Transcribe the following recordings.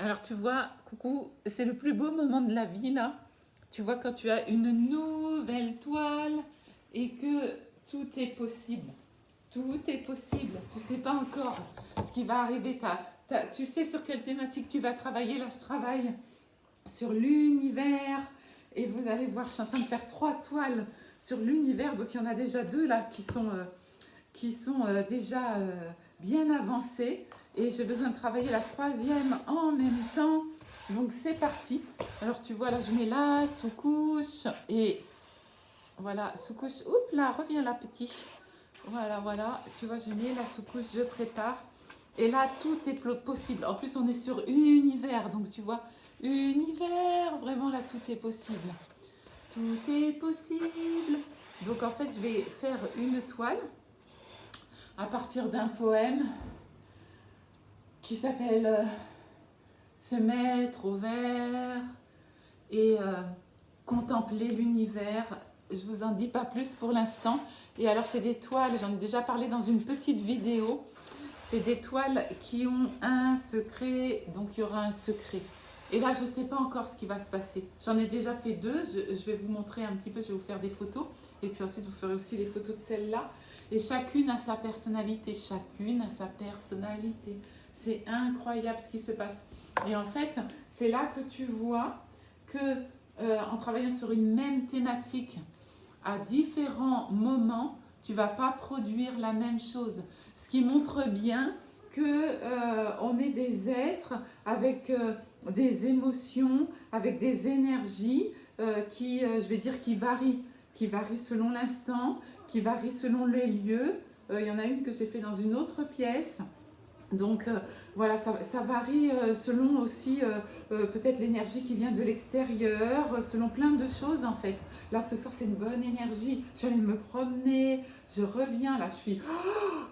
Alors tu vois, coucou, c'est le plus beau moment de la vie là. Tu vois quand tu as une nouvelle toile et que tout est possible. Tout est possible. Tu sais pas encore ce qui va arriver. Tu sais sur quelle thématique tu vas travailler. Là, je travaille sur l'univers. Et vous allez voir, je suis en train de faire 3 toiles sur l'univers. Donc il y en a déjà 2 là qui sont déjà bien avancées. Et j'ai besoin de travailler la 3e en même temps. Donc c'est parti. Alors tu vois là, je mets la sous-couche. Et voilà, sous-couche. Oups là, reviens là petit. Voilà, voilà. Tu vois, je mets la sous-couche, je prépare. Et là, tout est possible. En plus, on est sur univers. Donc tu vois, univers. Vraiment là, tout est possible. Tout est possible. Donc en fait, je vais faire une toile à partir d'un poème qui s'appelle Se mettre au vert et contempler l'univers. Je vous en dis pas plus pour l'instant. Et alors c'est des toiles, j'en ai déjà parlé dans une petite vidéo. C'est des toiles qui ont un secret, donc il y aura un secret. Et là, je ne sais pas encore ce qui va se passer. J'en ai déjà fait 2, je vais vous montrer un petit peu, je vais vous faire des photos. Et puis ensuite, vous ferez aussi les photos de celle-là. Et chacune a sa personnalité, chacune a sa personnalité. C'est incroyable ce qui se passe. Et en fait, c'est là que tu vois que en travaillant sur une même thématique, à différents moments, tu ne vas pas produire la même chose. Ce qui montre bien que on est des êtres avec des émotions, avec des énergies je vais dire, qui varient selon l'instant, qui varient selon les lieux. Il y en a une que j'ai fait dans une autre pièce. Donc voilà, ça varie selon aussi peut-être l'énergie qui vient de l'extérieur, selon plein de choses en fait. Là ce soir c'est une bonne énergie, j'allais me promener, je reviens là, je suis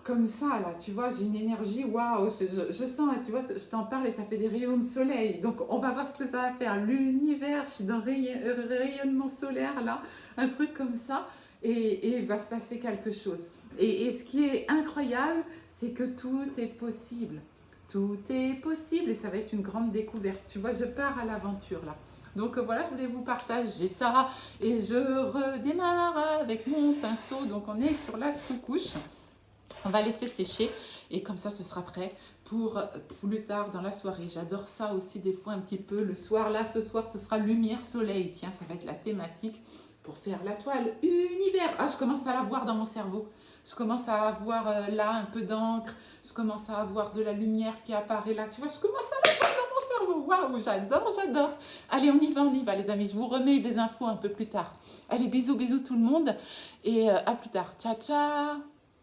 comme ça là, tu vois, j'ai une énergie, waouh, je sens, tu vois, je t'en parle et ça fait des rayons de soleil. Donc on va voir ce que ça va faire, l'univers, je suis dans rayonnement solaire là, un truc comme ça. Et il va se passer quelque chose. Et ce qui est incroyable, c'est que tout est possible. Tout est possible et ça va être une grande découverte. Tu vois, je pars à l'aventure là. Donc voilà, je voulais vous partager ça et je redémarre avec mon pinceau. Donc on est sur la sous-couche. On va laisser sécher et comme ça ce sera prêt pour plus tard dans la soirée. J'adore ça aussi des fois un petit peu le soir. Là ce soir ce sera lumière soleil. Tiens, ça va être la thématique pour faire la toile univers. Ah, je commence à la voir dans mon cerveau. Je commence à avoir là un peu d'encre. Je commence à avoir de la lumière qui apparaît là. Tu vois, je commence à la voir dans mon cerveau. Waouh, j'adore, j'adore. Allez, on y va les amis. Je vous remets des infos un peu plus tard. Allez, bisous, bisous tout le monde. Et à plus tard. Ciao, ciao.